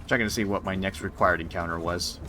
Checking to see what my next required encounter was.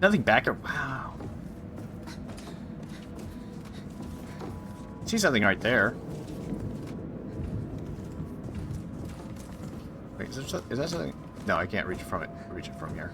Nothing back there. Wow. See something right there. Wait, is that something? No, I can't reach from it. Reach it from here.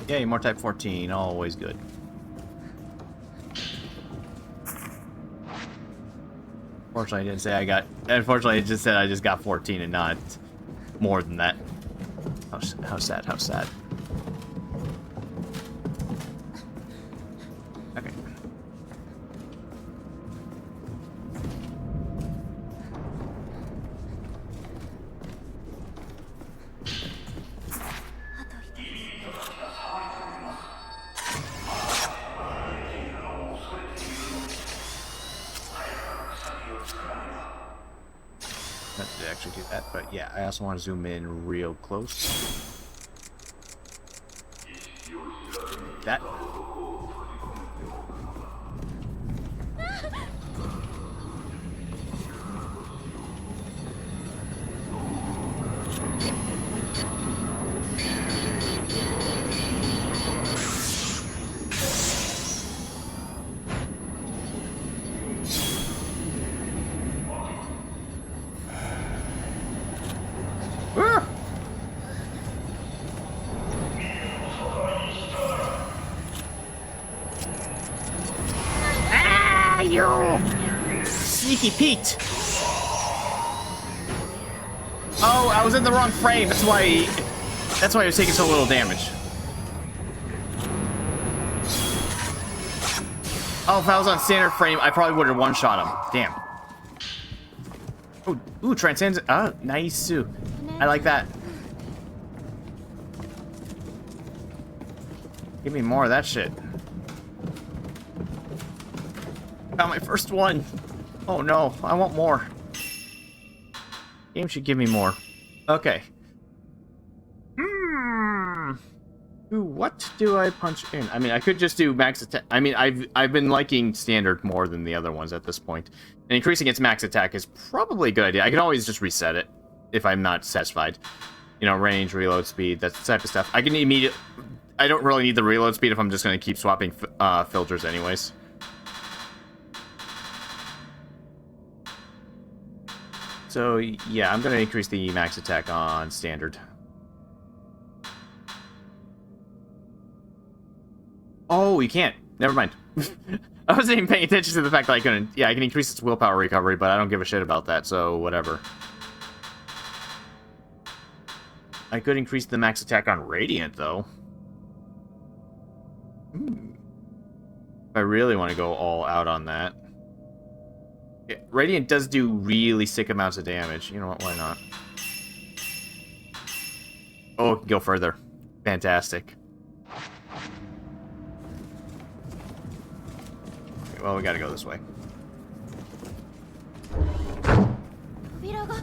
Yay, more type 14, always good. Fortunately, I didn't say I got... Unfortunately, it just said I just got 14 and not more than that. How sad, how sad. Okay. Not to actually do that, but yeah, I also want to zoom in real close. That. Sneaky Pete! Oh, I was in the wrong frame. That's why I was taking so little damage. Oh, if I was on standard frame, I probably would have one-shot him. Damn. Ooh, transcends. Oh, nice too. I like that. Give me more of that shit. Got my first one. Oh no, I want more. Game should give me more. Okay. Ooh, what do I punch in? I mean, I could just do max attack. I mean, I've been liking standard more than the other ones at this point. And increasing its max attack is probably a good idea. I can always just reset it if I'm not satisfied. You know, range, reload speed, that type of stuff. I can I don't really need the reload speed if I'm just going to keep swapping filters anyways. So, yeah, I'm going to increase the max attack on standard. Oh, you can't. Never mind. I wasn't even paying attention to the fact that I couldn't... Yeah, I can increase its willpower recovery, but I don't give a shit about that, so whatever. I could increase the max attack on Radiant, though. If I really want to go all out on that. Yeah, Radiant does do really sick amounts of damage. You know what? Why not? Oh, it can go further. Fantastic. Okay, well, we gotta go this way. 扉が。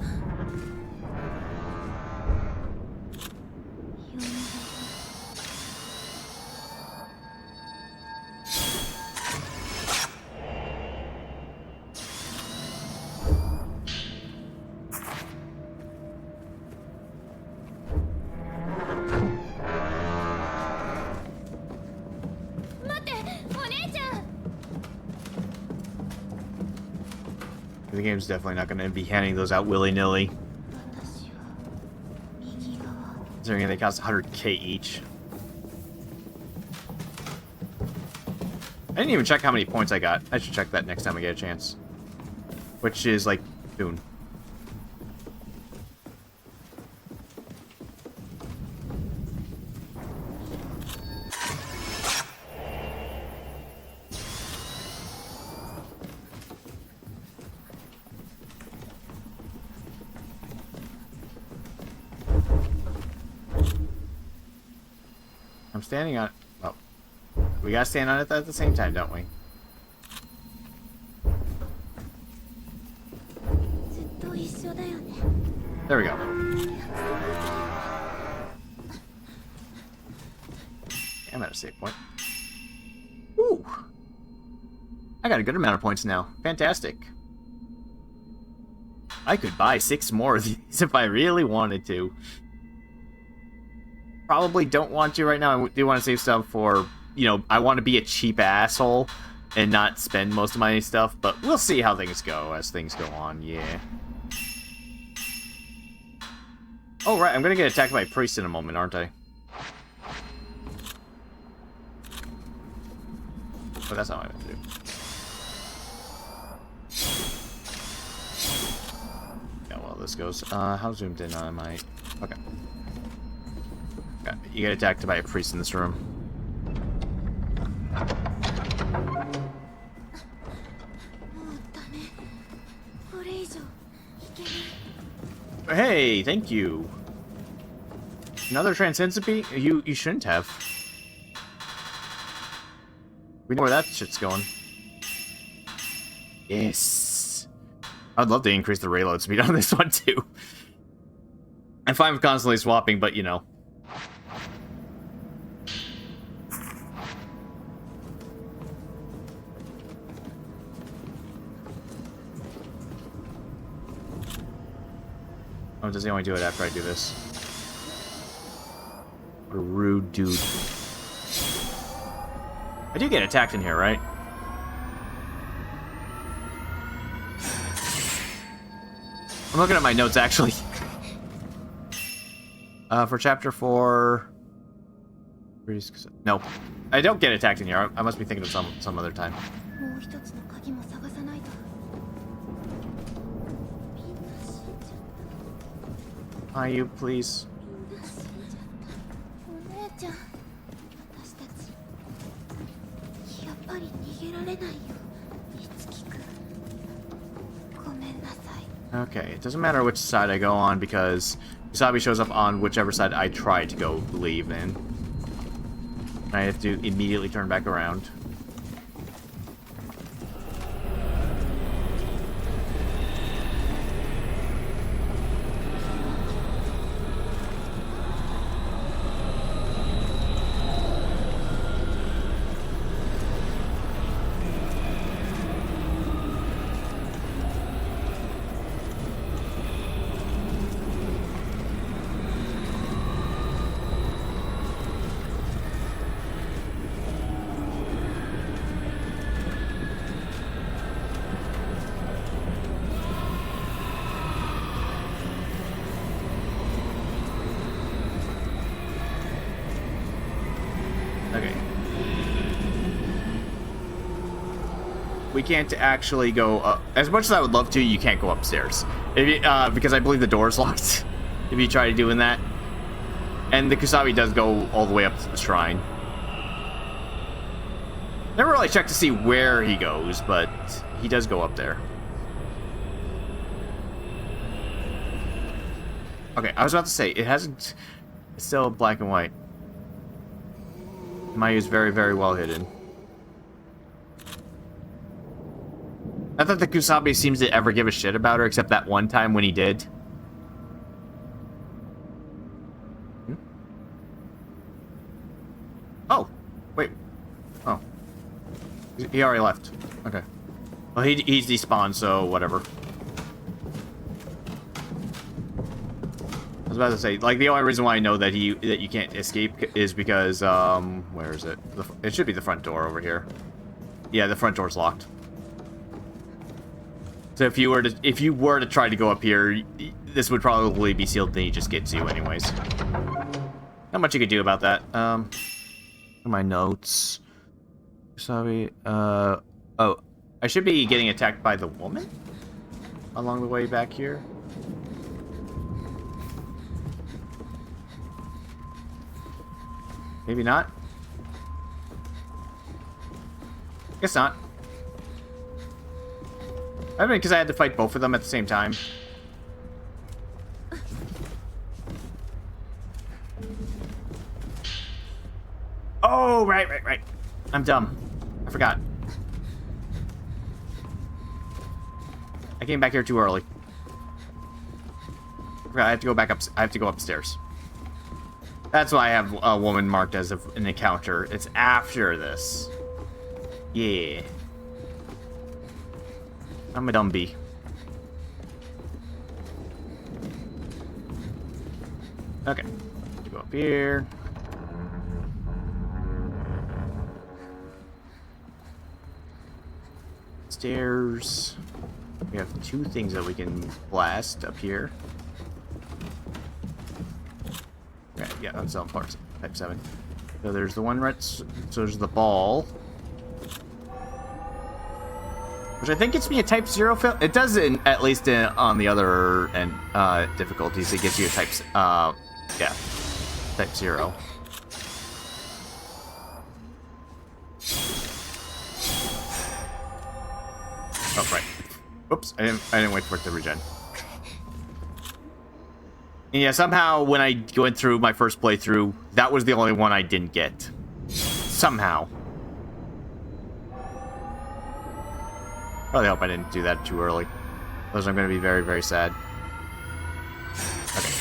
The game's definitely not going to be handing those out willy-nilly. Considering they cost 100k each. I didn't even check how many points I got. I should check that next time I get a chance. Which is, like, soon. I'm standing on... Oh. We gotta stand on it at the same time, don't we? There we go. I'm at a save point. Ooh! I got a good amount of points now. Fantastic. I could buy 6 more of these if I really wanted to. Probably don't want to right now. I do want to save stuff for, you know, I want to be a cheap asshole and not spend most of my stuff, but we'll see how things go as things go on, yeah. Oh, right, I'm gonna get attacked by a priest in a moment, aren't I? But that's not what I meant to do. Yeah, well, this goes. How zoomed in am I? Okay. You get attacked by a priest in this room. Hey, thank you. Another transcendently? You shouldn't have. We know where that shit's going. Yes. I'd love to increase the reload speed on this one too. I'm fine with constantly swapping, but you know. Oh, does he only do it after I do this? What a rude dude. I do get attacked in here, right? I'm looking at my notes, actually. For chapter 4... No. I don't get attacked in here. I must be thinking of some other time. Are you, please? Okay, it doesn't matter which side I go on because Kusabi shows up on whichever side I try to go leave in. I have to immediately turn back around. Okay. We can't actually go up. As much as I would love to, you can't go upstairs. If you, because I believe the door's locked if you try doing that. And the Kusabi does go all the way up to the shrine. Never really checked to see where he goes, but he does go up there. Okay, I was about to say, it hasn't... It's still black and white. Mayu is very, very well hidden. Not that the Kusabi seems to ever give a shit about her, except that one time when he did. Hmm? Oh, wait. Oh. He already left. Okay. Well, he's despawned, so whatever. I was about to say, like, the only reason why I know that you can't escape is because, where is it? It should be the front door over here. Yeah, the front door's locked. So if you were to try to go up here, this would probably be sealed, then he just gets you anyways. Not much you could do about that. My notes. Sorry. Oh, I should be getting attacked by the woman along the way back here. Maybe not. Guess not. I mean, because I had to fight both of them at the same time. Oh, right. I'm dumb. I forgot. I came back here too early. I forgot I have to go back up. I have to go upstairs. That's why I have a woman marked as an encounter. It's after this. Yeah. I'm a dumb bee. Okay. Go up here. Stairs. We have 2 things that we can blast up here. Okay, yeah, unselling parts. Type 7. So there's the one right. So there's the ball. Which I think gets me a Type 0 fail. It does, at least on the other end difficulties. It gives you a Type 0. Oh, right. Oops, I didn't wait for it to regen. And yeah, somehow when I went through my first playthrough, that was the only one I didn't get. Somehow. Really hope I didn't do that too early. Otherwise I'm going to be very, very sad. Okay.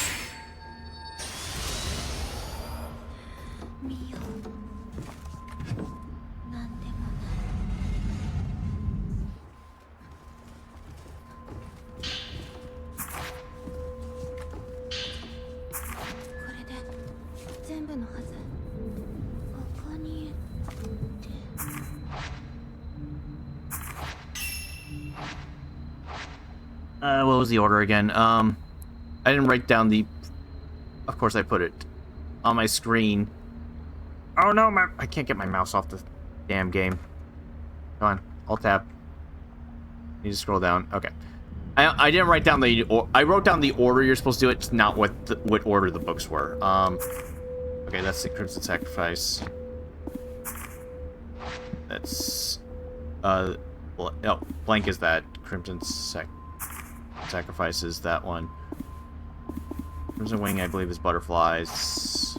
What was the order again? I didn't write down the... Of course I put it on my screen. Oh no, I can't get my mouse off the damn game. Come on, Alt-Tab. Need to scroll down. Okay. I didn't write down the... I wrote down the order you're supposed to do it, just not what order the books were. Okay, that's the Crimson Sacrifice. That's... no, blank is that. Crimson Sacrifice is that one. Crimson Wing, I believe, is butterflies.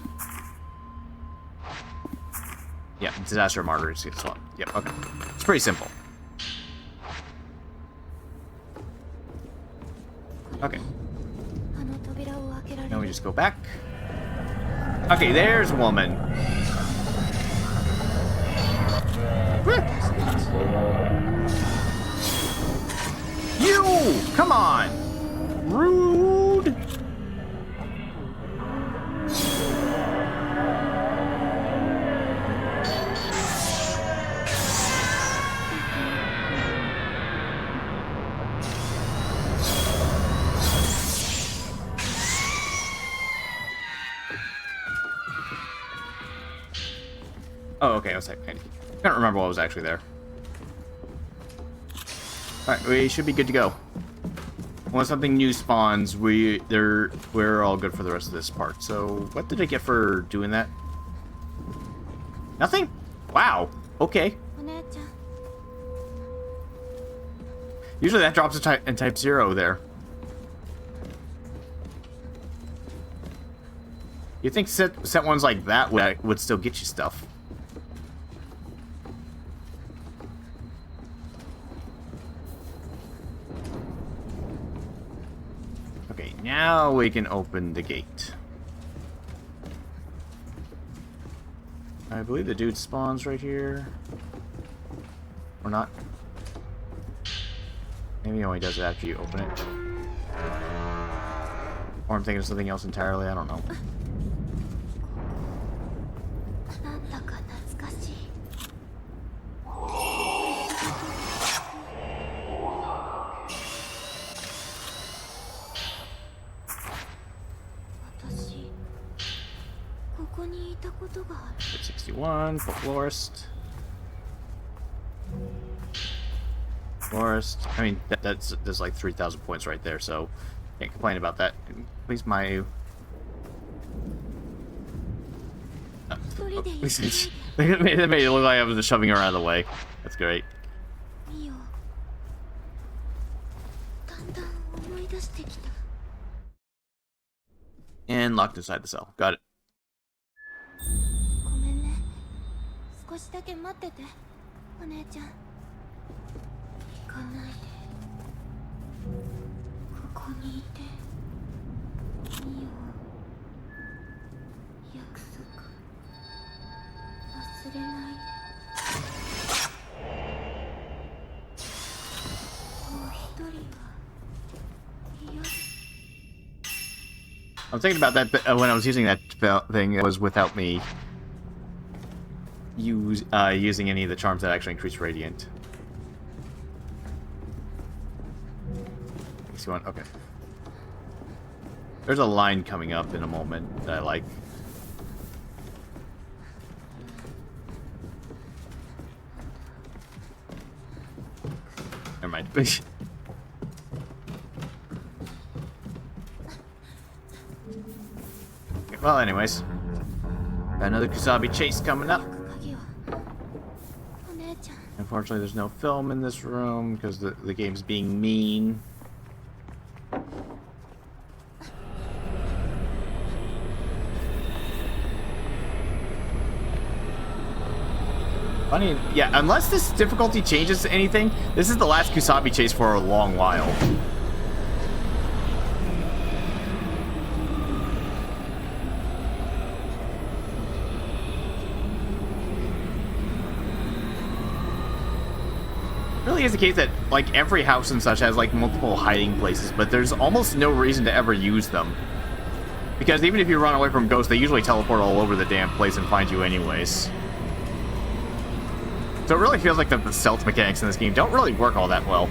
Yeah, Disaster Martyrs gets one. Yep, okay. It's pretty simple. Okay. Now we just go back. Okay, there's woman. You! Come on! Rude! Oh, okay, I was like, I can't remember what was actually there. Alright, we should be good to go. Once something new spawns, we're all good for the rest of this part. So, what did I get for doing that? Nothing? Wow. Okay. Usually that drops in type 0 there. You think set ones like that would still get you stuff. Now we can open the gate. I believe the dude spawns right here. Or not. Maybe he only does it after you open it. Or I'm thinking of something else entirely, I don't know. Hit 61, folklorist. Florist. I mean, there's like 3,000 points right there, so can't complain about that. At least my... They made it look like I was just shoving her out of the way. That's great. And locked inside the cell. Got it. I'm thinking about that when I was using that thing. It was without me using any of the charms that actually increase radiant. Okay. There's a line coming up in a moment that I like. Never mind. Well, anyways. Got another Kusabi chase coming up. Unfortunately, there's no film in this room because the game's being mean. Funny, yeah, unless this difficulty changes anything, this is the last Kusabi chase for a long while. It really is the case that, like, every house and such has, like, multiple hiding places, but there's almost no reason to ever use them. Because even if you run away from ghosts, they usually teleport all over the damn place and find you anyways. So it really feels like the stealth mechanics in this game don't really work all that well.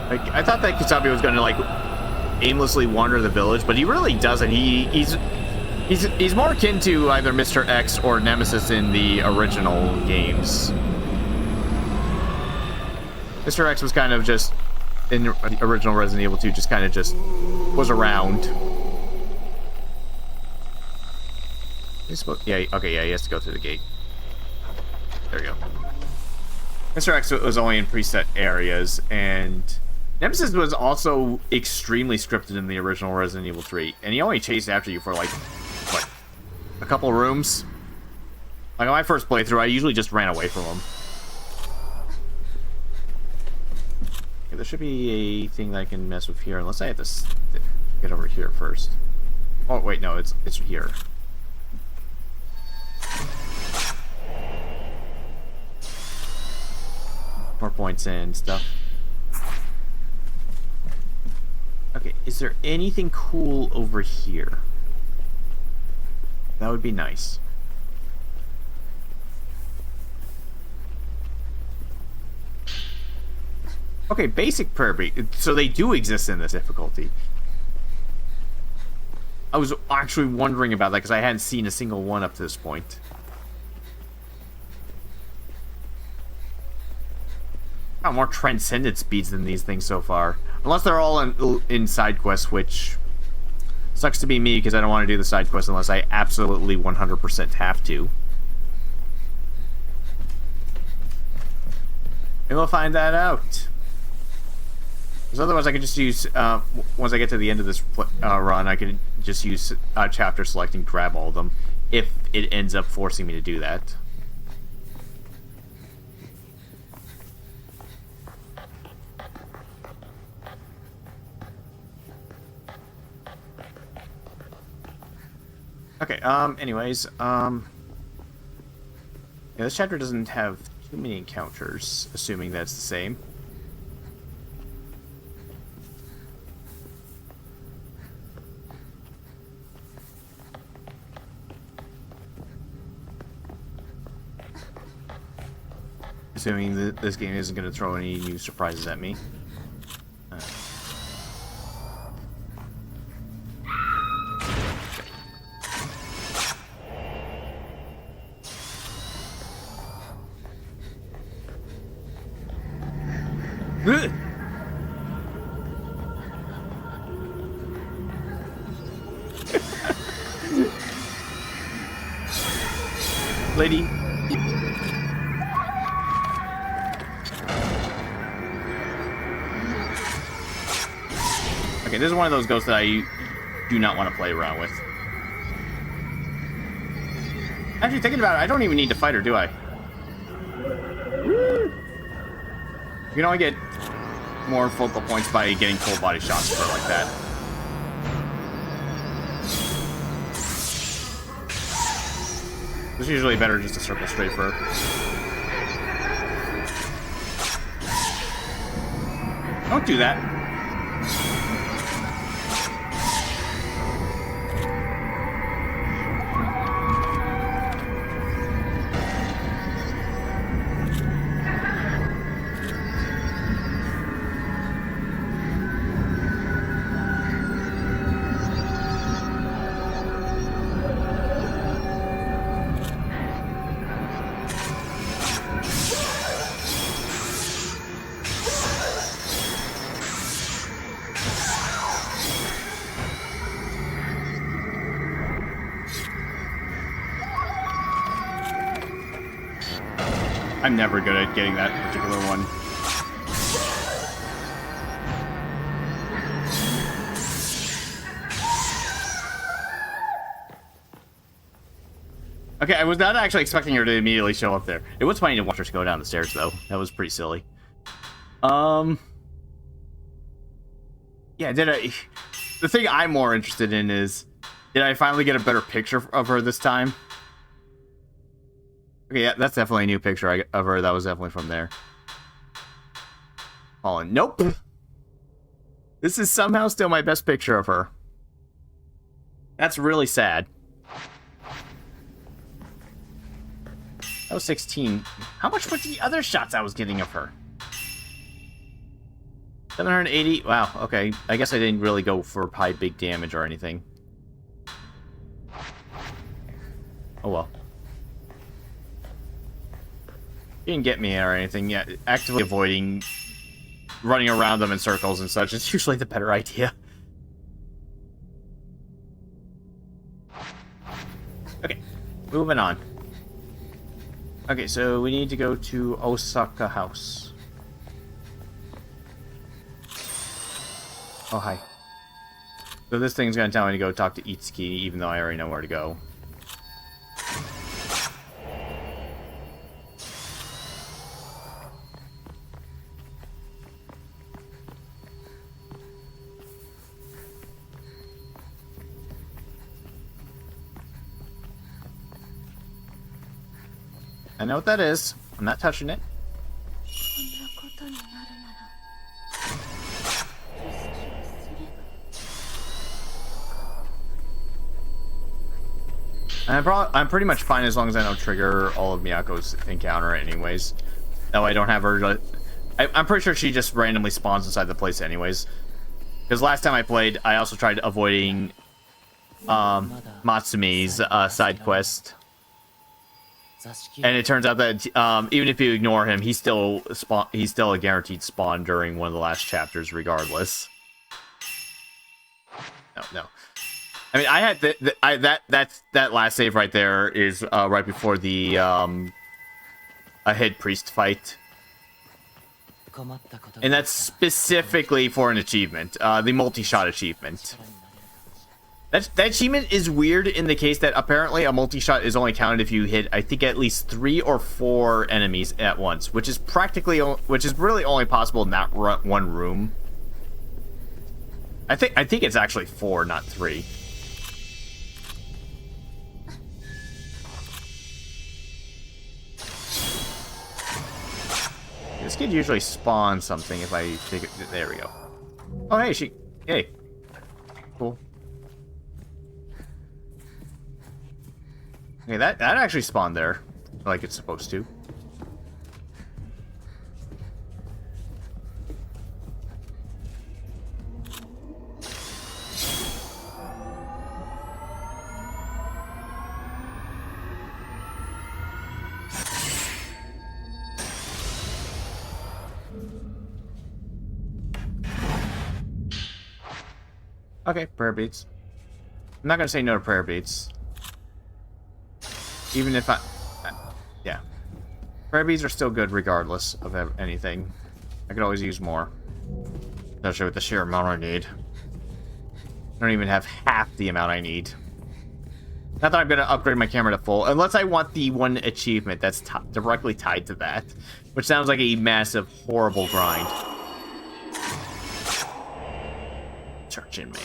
Like, I thought that Kusabi was going to, like, aimlessly wander the village, but he really doesn't. He's more akin to either Mr. X or Nemesis in the original games. Mr. X was kind of just, in the original Resident Evil 2, just kind of just was around. Yeah, okay, yeah, he has to go through the gate. There we go. Mr. X was only in preset areas, and Nemesis was also extremely scripted in the original Resident Evil 3, and he only chased after you for, like, what, a couple rooms? Like, on my first playthrough, I usually just ran away from him. Okay, there should be a thing that I can mess with here, unless I have to get over here first. Oh, wait, no, it's here. More points and stuff. Okay, is there anything cool over here? That would be nice. Okay, basic prairie. So they do exist in this difficulty. I was actually wondering about that because I hadn't seen a single one up to this point. Got more transcendent speeds than these things so far. Unless they're all in side quests, which sucks to be me because I don't want to do the side quests unless I absolutely 100% have to. And we'll find that out. Because otherwise I could just use, once I get to the end of this run, I could just use chapter select and grab all of them, if it ends up forcing me to do that. Okay, anyways, yeah, this chapter doesn't have too many encounters, assuming that's the same. Assuming that this game isn't going to throw any new surprises at me. Lady. Okay, this is one of those ghosts that I do not want to play around with. Actually, thinking about it, I don't even need to fight her, do I? You can only get more focal points by getting full body shots for her like that. It's usually better just to circle straight for her. Don't do that. I'm never good at getting that particular one. Okay, I was not actually expecting her to immediately show up there. It was funny to watch her go down the stairs, though. That was pretty silly. Yeah, the thing I'm more interested in is, did I finally get a better picture of her this time? Okay, yeah, that's definitely a new picture of her. That was definitely from there. Fallen. Nope. This is somehow still my best picture of her. That's really sad. That was 16. How much were the other shots I was getting of her? 780? Wow, okay. I guess I didn't really go for high big damage or anything. Oh well. You didn't get me or anything yet. Actively avoiding running around them in circles and such is usually the better idea. Okay, moving on. Okay, so we need to go to Osaka House. Oh, hi. So this thing's gonna tell me to go talk to Itsuki, even though I already know where to go. I know what that is. I'm not touching it. I'm pretty much fine as long as I don't trigger all of Miyako's encounter anyways. No, I don't have her... I'm pretty sure she just randomly spawns inside the place anyways. Because last time I played, I also tried avoiding Matsumi's side quest. And it turns out that even if you ignore him, he's still a guaranteed spawn during one of the last chapters, regardless. No. I mean, I had that last save right there is right before the a head priest fight. And that's specifically for an achievement, the multi-shot achievement. That achievement is weird in the case that apparently a multi-shot is only counted if you hit, I think, at least 3 or 4 enemies at once, which is really only possible in that one room. I think it's actually 4, not 3. This kid usually spawns something if I take it. There we go. Oh, hey, hey. Cool. Okay, that actually spawned there, like it's supposed to. Okay, prayer beads. I'm not gonna say no to prayer beads. Even if yeah. Prayer beads are still good regardless of anything. I could always use more. Especially with the sheer amount I need. I don't even have half the amount I need. Not that I'm gonna upgrade my camera to full, unless I want the one achievement that's directly tied to that. Which sounds like a massive, horrible grind. Churchin', man.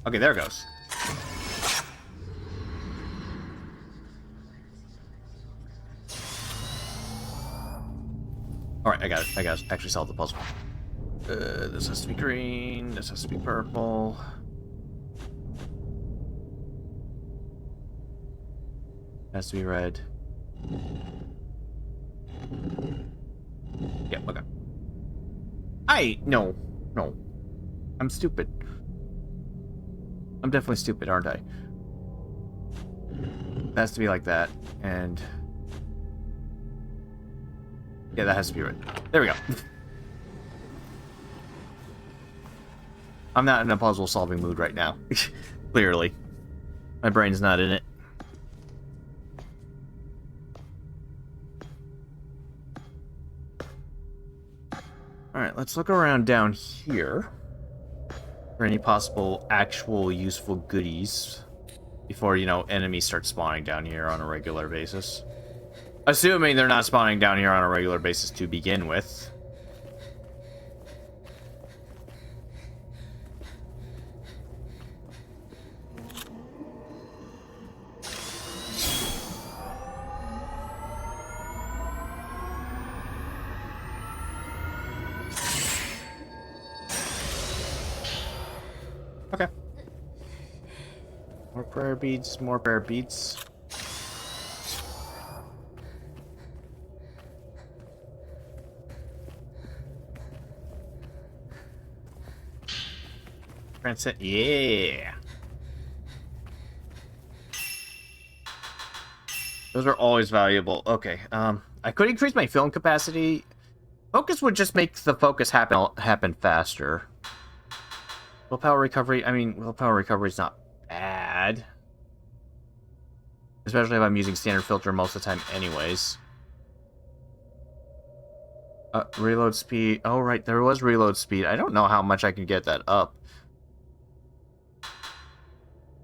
Okay, there it goes. Alright, I got it. I got to actually solve the puzzle. This has to be green. This has to be purple. Has to be red. Yeah, okay. No. I'm stupid. I'm definitely stupid, aren't I? It has to be like that, and... yeah, that has to be right. There we go. I'm not in a puzzle-solving mood right now. Clearly. My brain's not in it. Alright, let's look around down here for any possible actual useful goodies before, you know, enemies start spawning down here on a regular basis. Assuming they're not spawning down here on a regular basis to begin with. Okay. More prayer beads, more prayer beads. Yeah. Those are always valuable. Okay. I could increase my film capacity. Focus would just make the focus happen faster. Willpower recovery. I mean, willpower recovery is not bad. Especially if I'm using standard filter most of the time anyways. Reload speed. Oh, right. There was reload speed. I don't know how much I can get that up.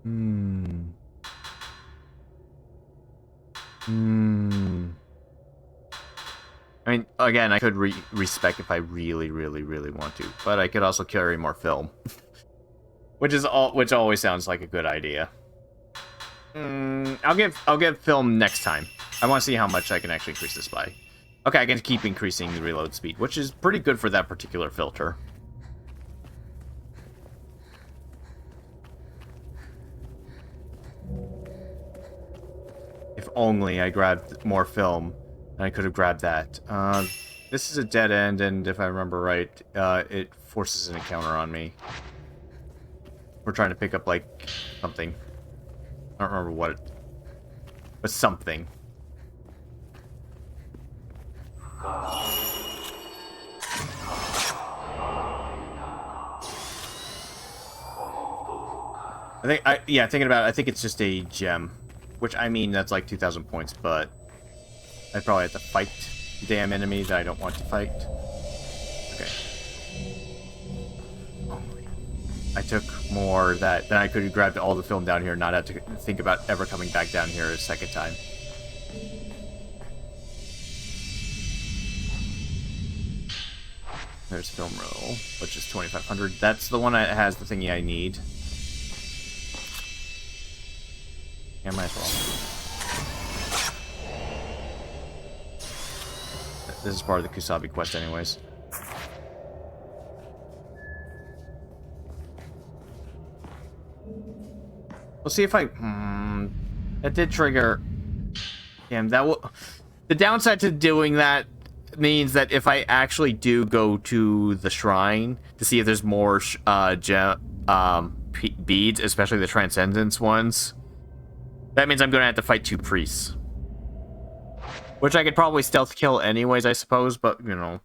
I mean, again, I could respec if I really want to, but I could also carry more film, which always sounds like a good idea. I'll give film next time. I want to see how much I can actually increase this by. Okay, I can keep increasing the reload speed, which is pretty good for that particular filter. If only I grabbed more film, and I could have grabbed that. This is a dead end, and if I remember right, it forces an encounter on me. We're trying to pick up, like, something. I don't remember what, but something. Yeah, thinking about it, I think it's just a gem. Which, I mean, that's like 2,000 points, but I'd probably have to fight the damn enemy that I don't want to fight. Okay. Oh, I took more than I could have grabbed all the film down here and not have to think about ever coming back down here a second time. There's film roll, which is 2,500. That's the one that has the thingy I need. Yeah, might as well. This is part of the Kusabi quest anyways. We'll see if I... that did trigger... Damn, that will... The downside to doing that means that if I actually do go to the shrine to see if there's more beads, especially the Transcendence ones, that means I'm going to have to fight 2 priests. Which I could probably stealth kill anyways, I suppose, but, you know...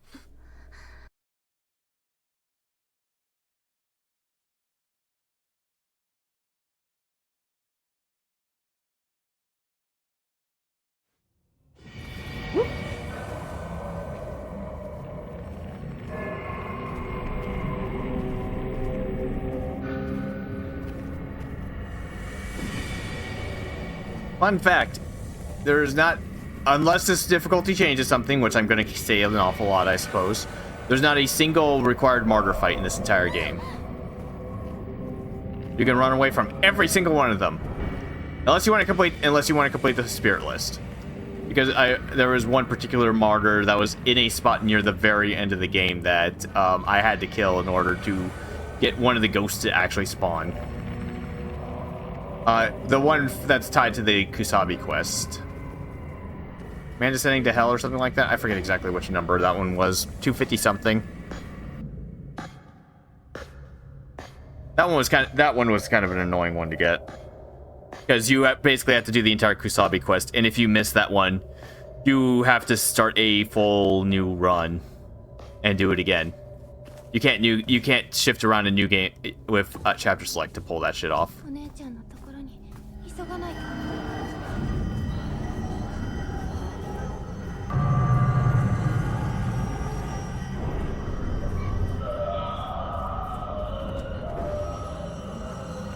Fun fact, there's not, unless this difficulty changes something, which I'm going to say an awful lot, I suppose, there's not a single required martyr fight in this entire game. You can run away from every single one of them. Unless you want to complete the spirit list. Because there was one particular martyr that was in a spot near the very end of the game that I had to kill in order to get one of the ghosts to actually spawn. The one that's tied to the Kusabi quest. Man Descending to Hell or something like that? I forget exactly which number that one was. 250 something. That one was kind of an annoying one to get. Because you basically have to do the entire Kusabi quest, and if you miss that one, you have to start a full new run and do it again. You can't shift around a new game with chapter select to pull that shit off.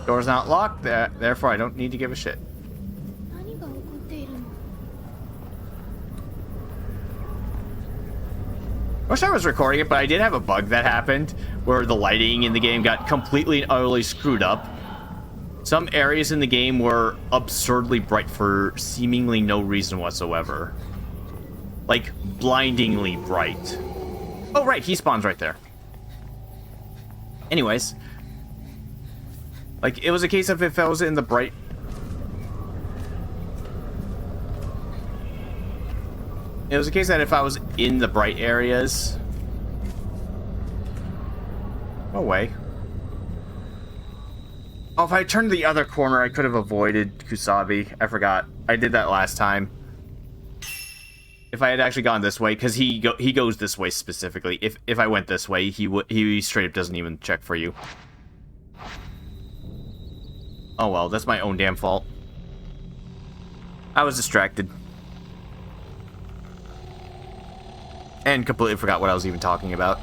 Door's not locked, therefore I don't need to give a shit. Wish I was recording it, but I did have a bug that happened where the lighting in the game got completely and utterly screwed up. Some areas in the game were absurdly bright for seemingly no reason whatsoever. Like, blindingly bright. Oh, right, he spawns right there. Anyways. Like, it was a case of if I was in the bright... It was a case that if I was in the bright areas... No way. Oh, if I turned the other corner, I could have avoided Kusabi. I forgot. I did that last time. If I had actually gone this way, because he goes this way specifically. If I went this way, he straight up doesn't even check for you. Oh well, that's my own damn fault. I was distracted. And completely forgot what I was even talking about.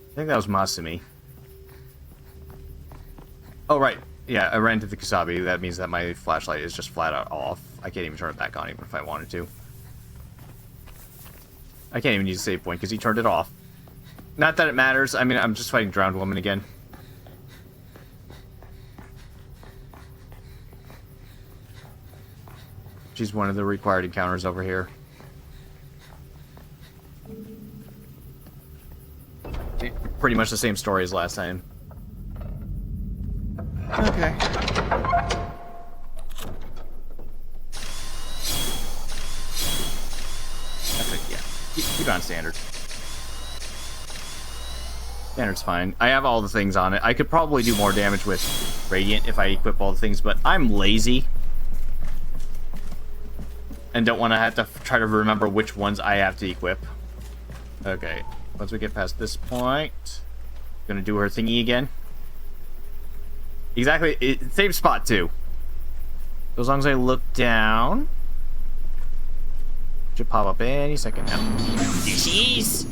I think that was Masumi. Oh, right. Yeah, I ran to the Kusabi. That means that my flashlight is just flat out off. I can't even turn it back on, even if I wanted to. I can't even use a save point, because he turned it off. Not that it matters. I mean, I'm just fighting Drowned Woman again. She's one of the required encounters over here. Pretty much the same story as last time. Okay. That's it, yeah. Keep it on standard. Standard's fine. I have all the things on it. I could probably do more damage with Radiant if I equip all the things, but I'm lazy. And don't want to have to try to remember which ones I have to equip. Okay, once we get past this point, gonna do her thingy again. Exactly, same spot too. So as long as I look down, should pop up any second now. There she is!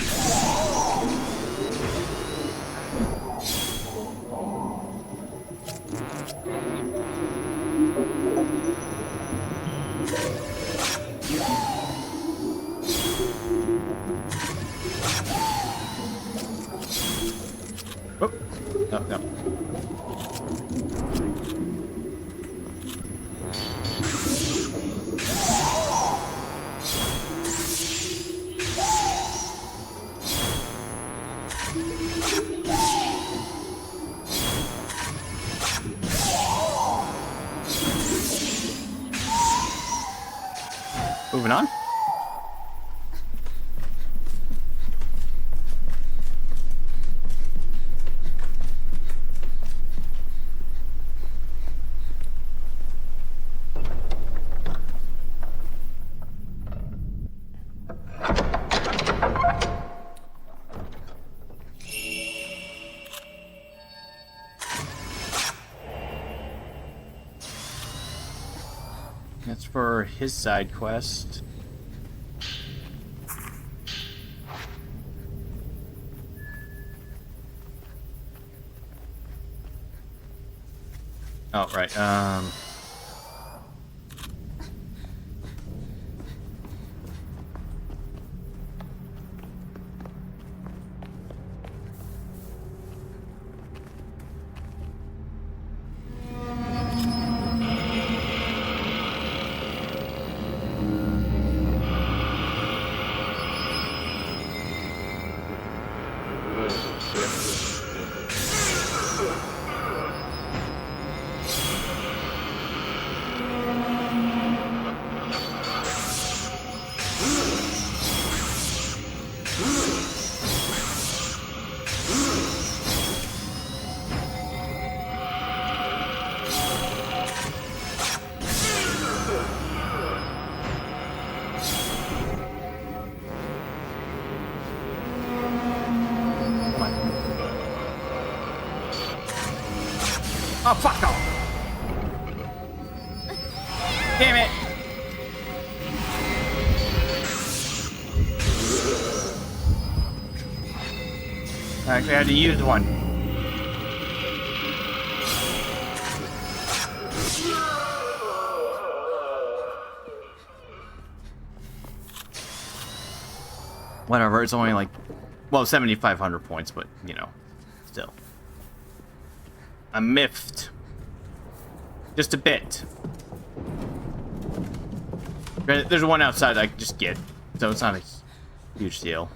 Oh, no. Moving on. That's for his side quest. Oh, right. Oh, fuck off! Damn it! I actually had to use one. Whatever, it's only like, well, 7,500 points, but, you know, still. I'm miffed. Just a bit. There's one outside I can just get, so it's not a huge deal.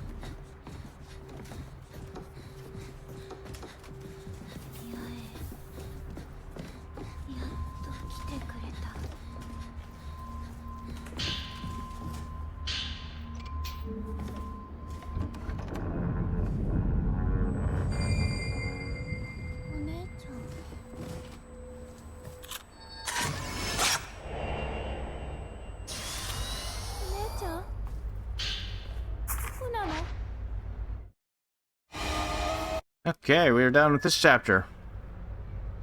Okay, we're done with this chapter.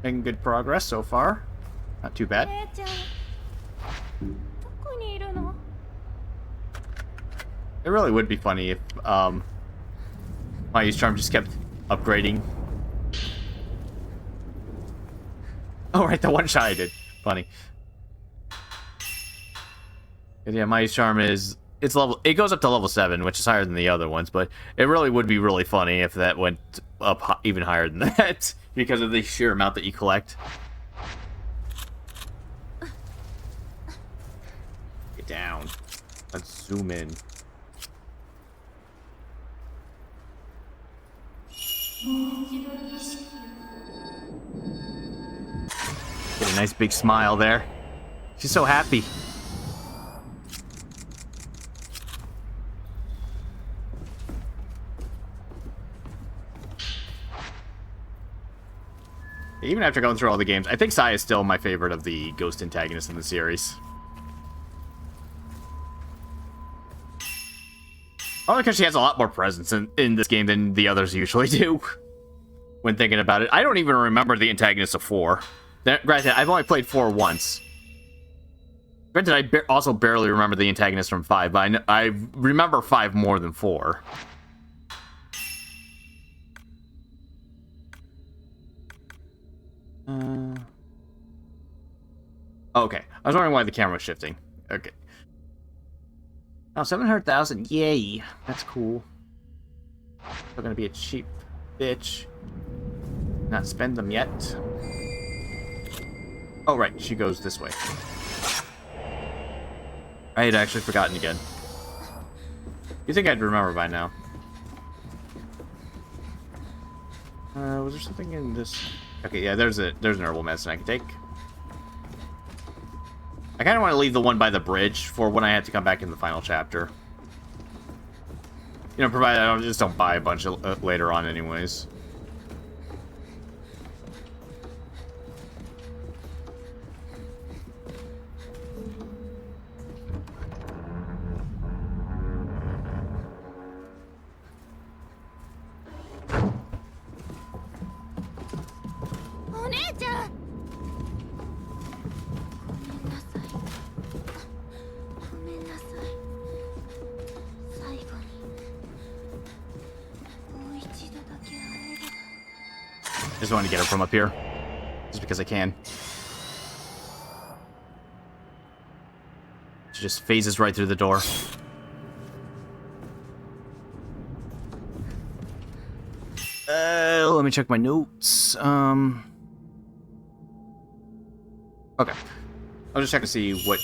Making good progress so far. Not too bad. It really would be funny if Mayu's charm just kept upgrading. Oh right, the one shot I did. Funny. But yeah, Mayu's charm is it goes up to level 7, which is higher than the other ones, but it really would be really funny if that went up even higher than that because of the sheer amount that you collect. Get down. Let's zoom in. Get a nice big smile there. She's so happy. Even after going through all the games, I think Sai is still my favorite of the ghost antagonists in the series. Probably because she has a lot more presence in this game than the others usually do. When thinking about it, I don't even remember the antagonist of 4. Granted, I've only played 4 once. Granted, I also barely remember the antagonist from 5, but I remember 5 more than 4. Okay, I was wondering why the camera was shifting. Okay. Now, 700,000, yay. That's cool. Still gonna be a cheap bitch. Not spend them yet. Oh, right, she goes this way. I had actually forgotten again. You think I'd remember by now? Was there something in this? Okay, yeah, there's an herbal medicine I can take. I kind of want to leave the one by the bridge for when I have to come back in the final chapter. You know, provided I just don't buy a bunch later on anyways. Just wanted to get her from up here. Just because I can. She just phases right through the door. Let me check my notes. Okay. I'll just check to see what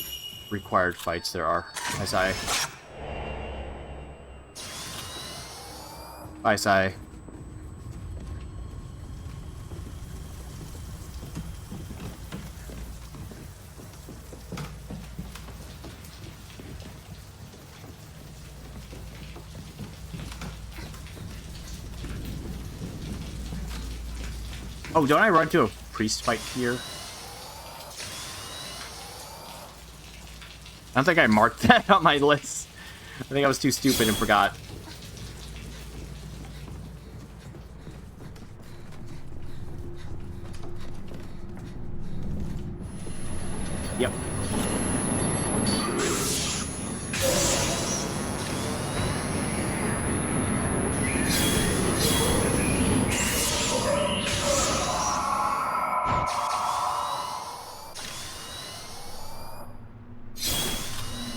required fights there are. Hi, Sai. Bye, Sai. Oh, don't I run to a priest fight here? I don't think I marked that on my list. I think I was too stupid and forgot. Yep.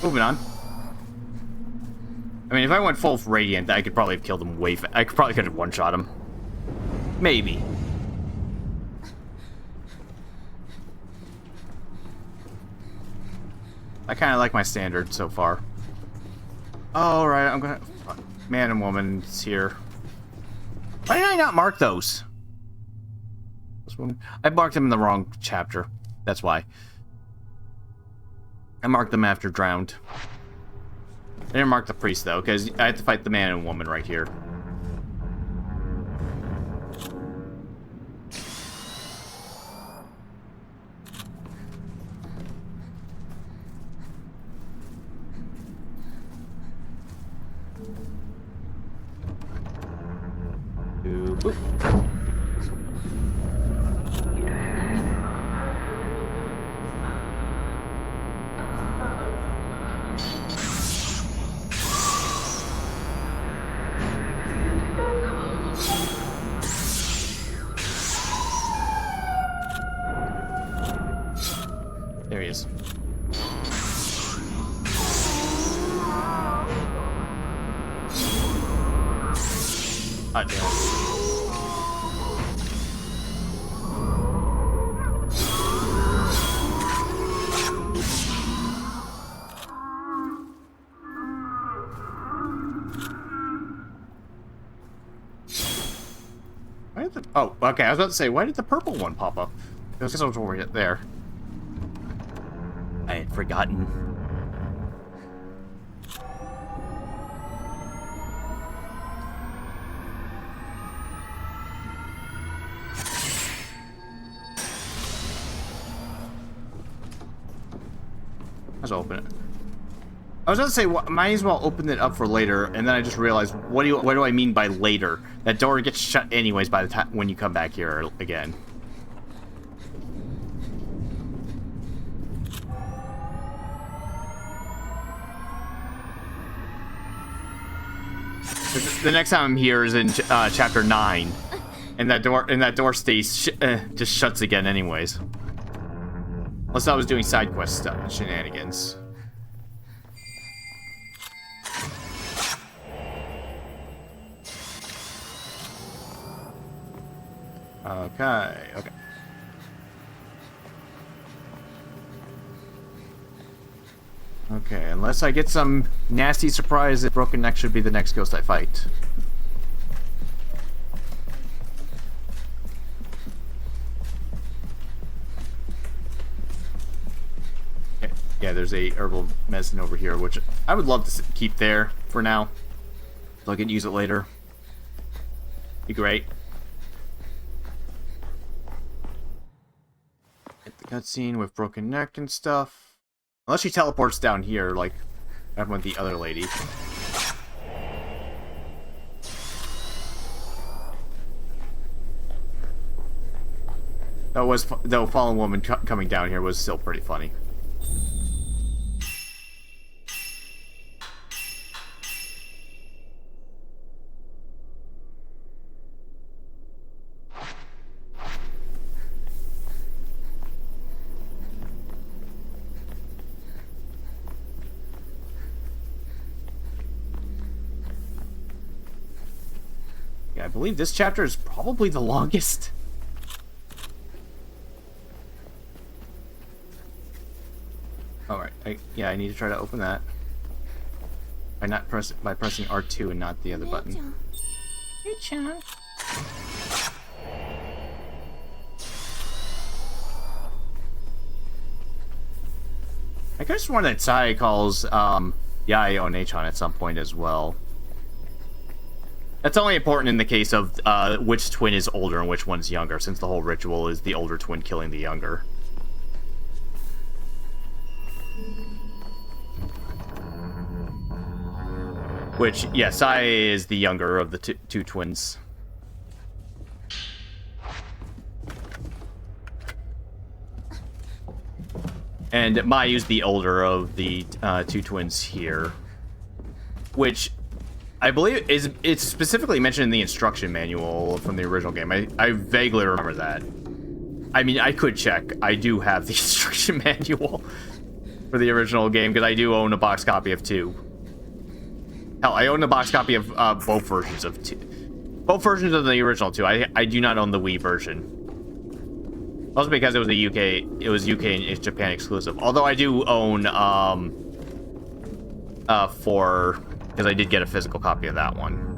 Moving on. I mean, if I went full Radiant, I could probably have killed him way fast. I probably could have one-shot him. Maybe. I kind of like my standard so far. All right, I'm gonna... Man and woman's here. Why did I not mark those? I marked them in the wrong chapter. That's why. I marked them after drowned. I didn't mark the priest, though, because I had to fight the man and woman right here. Boop. There he is. Hot damn. Why did the... Oh, okay, I was about to say, why did the purple one pop up? It was because I was over there. I had forgotten. was open. I was gonna say, well, might as well open it up for later, and then I just realized, what do I mean by later? That door gets shut anyways by the time when you come back here again. The next time I'm here is in chapter 9, and that door stays just shuts again anyways. Unless I was doing side quest stuff, shenanigans. Okay. Okay, unless I get some nasty surprise that Broken Neck should be the next ghost I fight. Okay. Yeah, there's a herbal medicine over here, which I would love to keep there for now, so I can use it later. Be great. Get the cutscene with Broken Neck and stuff. Unless she teleports down here, like I'm with the other lady. Though Fallen Woman coming down here was still pretty funny. I believe this chapter is probably the longest. Alright, I need to try to open that. By pressing R2 and not the other button. Hey-chan. I could have sworn that Sai calls Yae One-chan at some point as well. That's only important in the case of which twin is older and which one's younger, since the whole ritual is the older twin killing the younger. Which, yeah, Sai is the younger of the two twins. And Mayu's the older of the two twins here. Which I believe it's specifically mentioned in the instruction manual from the original game. I vaguely remember that. I mean, I could check. I do have the instruction manual for the original game because I do own a box copy of 2. Hell, I own a box copy of both versions of 2. Both versions of the original 2. I do not own the Wii version. Also because it was UK and Japan exclusive. Although I do own 4. Because I did get a physical copy of that one.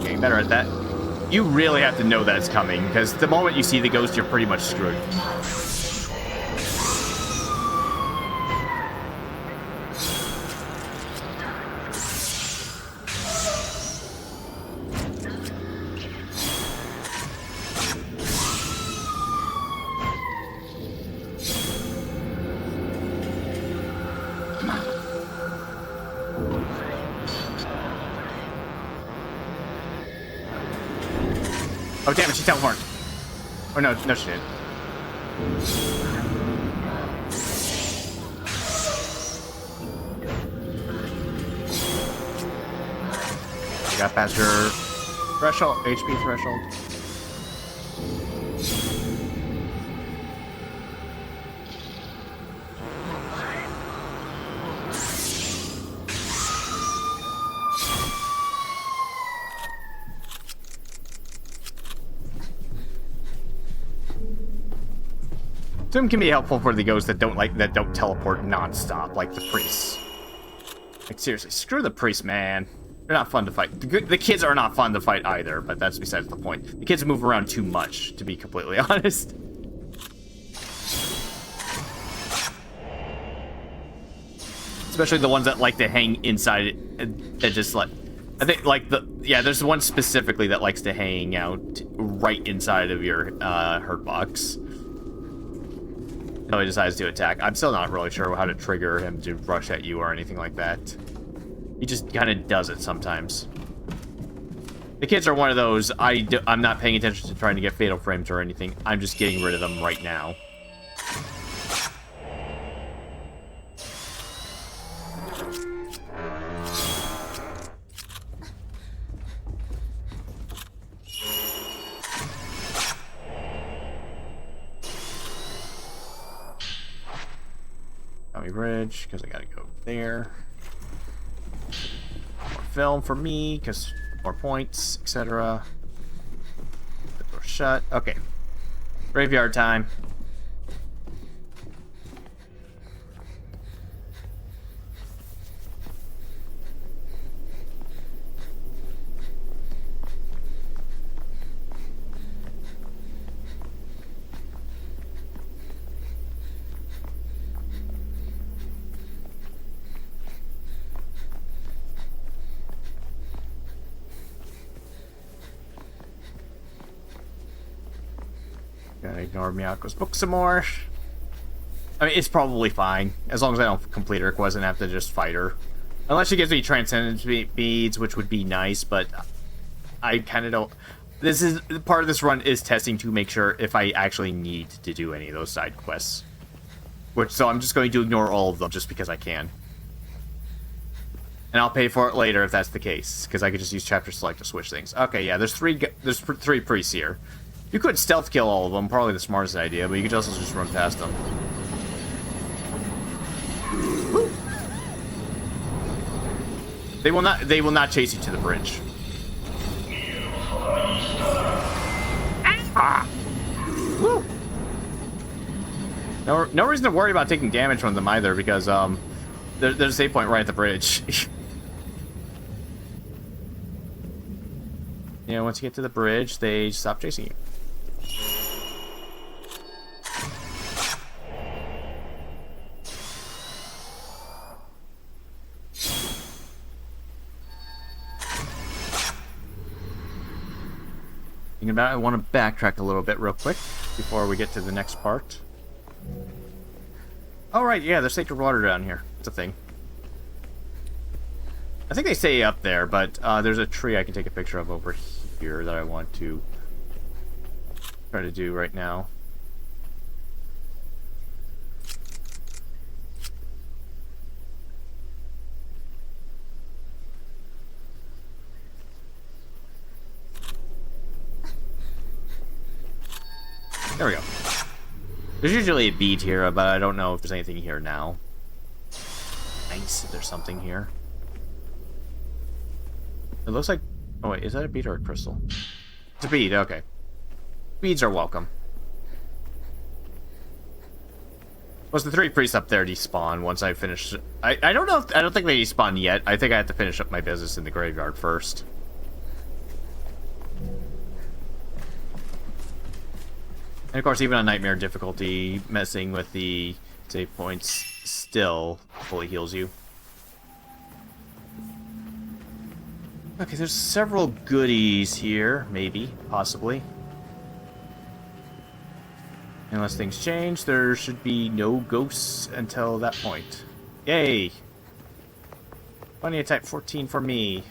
Getting better at that. You really have to know that it's coming, because the moment you see the ghost, you're pretty much screwed. Oh damn it, she teleported. Oh no, she didn't. I got past her threshold, HP threshold. Swim can be helpful for the ghosts that don't teleport non-stop, like the priests. Like, seriously, screw the priests, man. They're not fun to fight. The kids are not fun to fight either, but that's besides the point. The kids move around too much, to be completely honest. Especially the ones that like to hang inside it and just like... I think, like, there's one specifically that likes to hang out right inside of your hurt box. So he decides to attack. I'm still not really sure how to trigger him to rush at you or anything like that. He just kind of does it sometimes. The kids are one of those, I'm not paying attention to trying to get fatal frames or anything. I'm just getting rid of them right now. Bridge, because I gotta go there. More film for me, because more points, etc. The door shut. Okay. Graveyard time. Gotta ignore Miyako's book some more. I mean, it's probably fine, as long as I don't complete her quest and have to just fight her. Unless she gives me Transcendence beads, which would be nice, but I kind of don't... This is... Part of this run is testing to make sure if I actually need to do any of those side quests. So I'm just going to ignore all of them just because I can. And I'll pay for it later if that's the case, because I could just use Chapter Select to switch things. Okay, yeah, there's three priests here. You could stealth kill all of them, probably the smartest idea, but you could also just run past them. Woo. They will not chase you to the bridge. Ah. Woo. No reason to worry about taking damage from them either, because there's a save point right at the bridge. Yeah, once you get to the bridge, they stop chasing you. Thinking about it, I want to backtrack a little bit real quick before we get to the next part. Oh, right, yeah, there's sacred water down here. It's a thing. I think they stay up there, but there's a tree I can take a picture of over here that I want to try to do right now. There we go. There's usually a bead here, but I don't know if there's anything here now. Nice, there's something here. It looks like... Oh wait, is that a bead or a crystal? It's a bead, okay. Beads are welcome. Was the three priests up there despawn once I finish... I don't know if... I don't think they despawn yet. I think I have to finish up my business in the graveyard first. And of course, even on Nightmare difficulty, messing with the save points still fully heals you. Okay, there's several goodies here, maybe, possibly. Unless things change, there should be no ghosts until that point. Yay! Plenty of type 14 for me.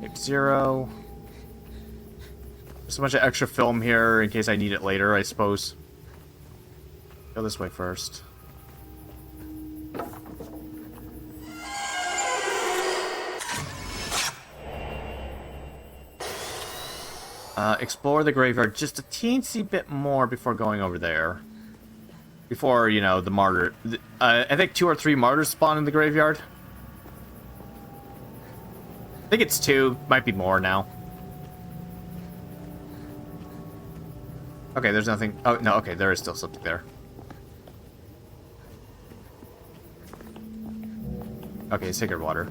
Type 0. There's a bunch of extra film here in case I need it later, I suppose. Go this way first. Explore the graveyard just a teensy bit more before going over there. Before, you know, the martyr... I think 2 or 3 martyrs spawn in the graveyard. I think it's 2. Might be more now. Okay, there's nothing. Oh, no, okay, there is still something there. Okay, sacred water.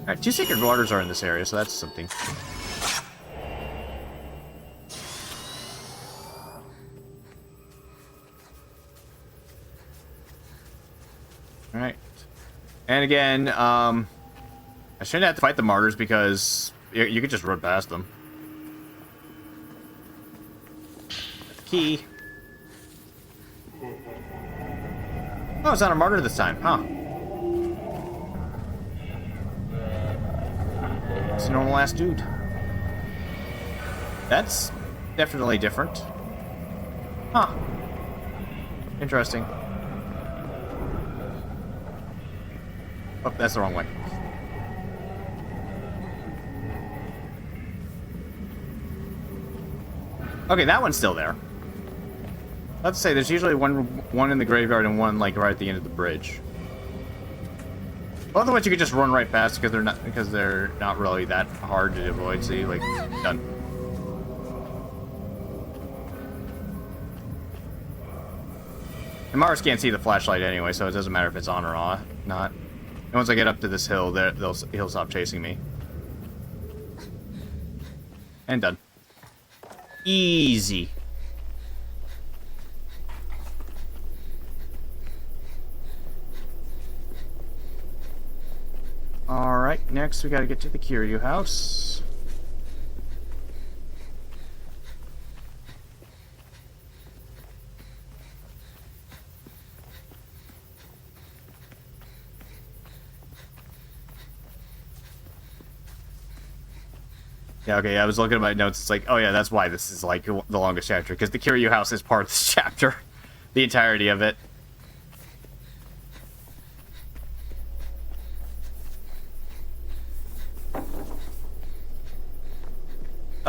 Alright, 2 sacred waters are in this area, so that's something. Alright. And again, I shouldn't have to fight the martyrs because you could just run past them. Key. Oh, it's not a martyr this time, huh? It's a normal ass dude. That's definitely different. Huh. Interesting. Oh, that's the wrong way. Okay, that one's still there. Let's say there's usually one in the graveyard and one like right at the end of the bridge. Otherwise, you could just run right past because they're not really that hard to avoid. See, like done. And Mars can't see the flashlight anyway, so it doesn't matter if it's on or not. And once I get up to this hill, he'll stop chasing me. And done. Easy. Alright, next we gotta get to the Kiryu house. Yeah, okay, I was looking at my notes, it's like, oh yeah, that's why this is like the longest chapter, because the Kiryu house is part of this chapter. The entirety of it.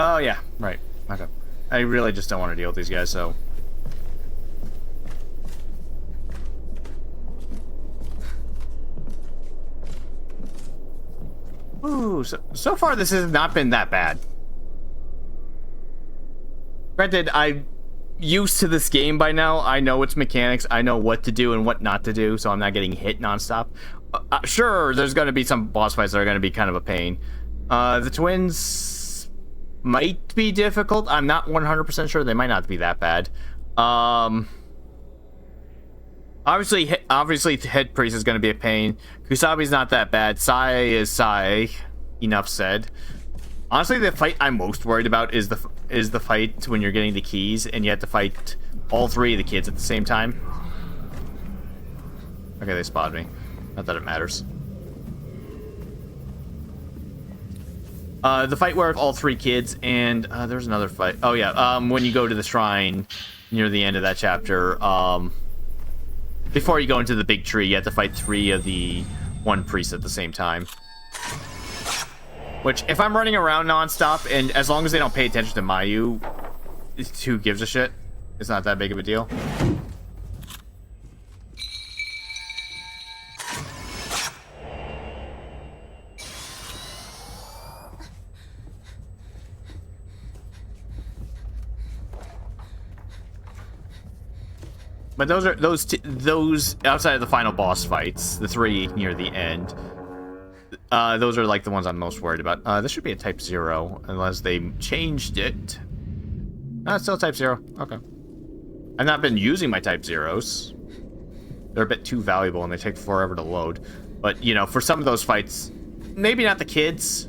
Oh, yeah, right. Okay. I really just don't want to deal with these guys, so... Ooh, so far this has not been that bad. Granted, I'm used to this game by now. I know its mechanics. I know what to do and what not to do, so I'm not getting hit nonstop. Sure, there's going to be some boss fights that are going to be kind of a pain. The twins... might be difficult. I'm not 100% sure. They might not be that bad. Obviously, Head Priest is going to be a pain. Kusabi's not that bad. Sai is Sai. Enough said. Honestly, the fight I'm most worried about is the fight when you're getting the keys and you have to fight all 3 of the kids at the same time. Okay, they spotted me. Not that it matters. The fight where all 3 kids and there's another fight. Oh yeah, when you go to the shrine near the end of that chapter, before you go into the big tree, you have to fight 3 of the 1 priest at the same time. Which, if I'm running around nonstop, and as long as they don't pay attention to Mayu, who gives a shit? It's not that big of a deal. But those are those outside of the final boss fights, the 3 near the end. Those are like the ones I'm most worried about. This should be a Type 0, unless they changed it. It's still Type 0. Okay. I've not been using my Type 0s. They're a bit too valuable and they take forever to load. But, you know, for some of those fights, maybe not the kids.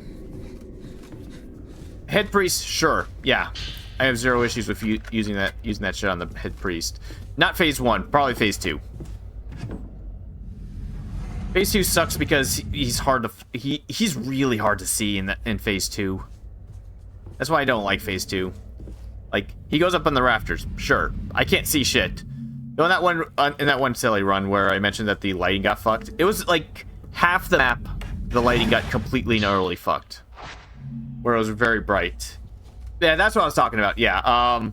Head Priest, sure, yeah. I have 0 issues with using that shit on the Head Priest. Not Phase 1, probably Phase 2. Phase 2 sucks because he's hard to... He's really hard to see in Phase 2. That's why I don't like Phase 2. Like, he goes up on the rafters, sure. I can't see shit. In that one silly run where I mentioned that the lighting got fucked, it was like half the map, the lighting got completely and utterly fucked. Where it was very bright. Yeah, that's what I was talking about, yeah.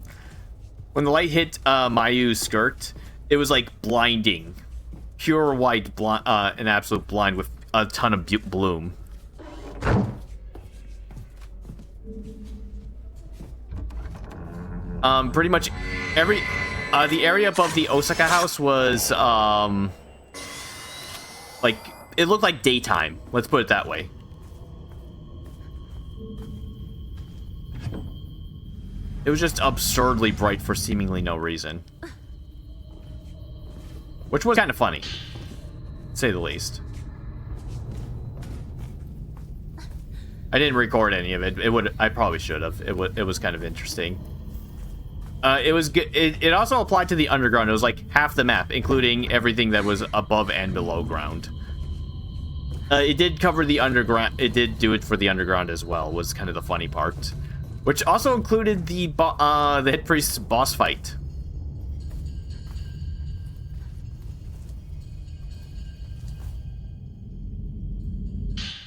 When the light hit Mayu's skirt, it was like blinding. Pure white, an absolute blind with a ton of bloom. Pretty much every the area above the Osaka house was like it looked like daytime. Let's put it that way. It was just absurdly bright for seemingly no reason, which was kind of funny, to say the least. I didn't record any of it. I probably should have. It was kind of interesting. It was good. It also applied to the underground. It was like half the map, including everything that was above and below ground. It did cover the underground. It did do it for the underground as well. Was kind of the funny part, which also included the head priest's boss fight.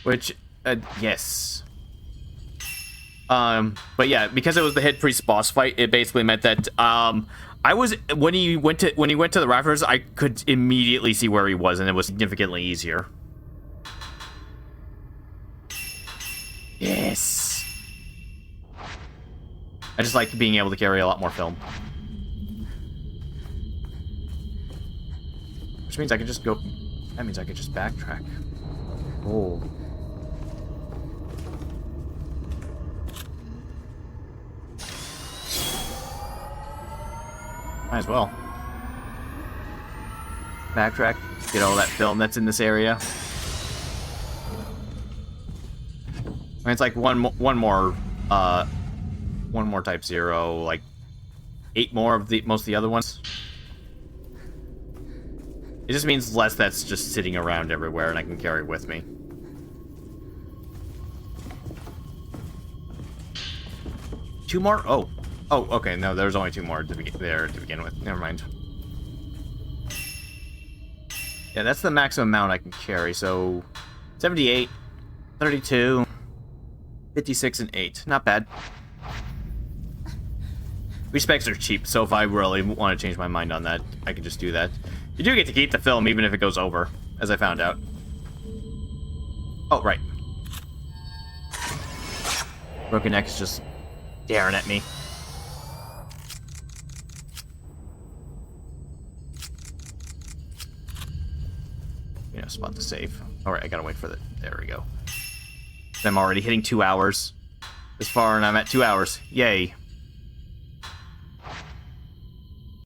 Which, yes. But yeah, because it was the head priest boss fight, it basically meant that I was when he went to the rafters, I could immediately see where he was, and it was significantly easier. Yes. I just like being able to carry a lot more film, which means I can just go. That means I can just backtrack. Oh. Might as well. Backtrack, get all that film that's in this area. I mean, it's like one more Type 0, like 8 more of most of the other ones. It just means less that's just sitting around everywhere, and I can carry it with me. Two more? Oh, okay. No, there's only 2 more to begin with. Never mind. Yeah, that's the maximum amount I can carry. So, 78, 32, 56, and 8. Not bad. Respecs are cheap, so if I really want to change my mind on that, I can just do that. You do get to keep the film, even if it goes over, as I found out. Oh, right. Broken Neck is just staring at me. You know, spot to save. Alright, I gotta wait for the... There we go. I'm already hitting 2 hours. This far, and I'm at 2 hours. Yay.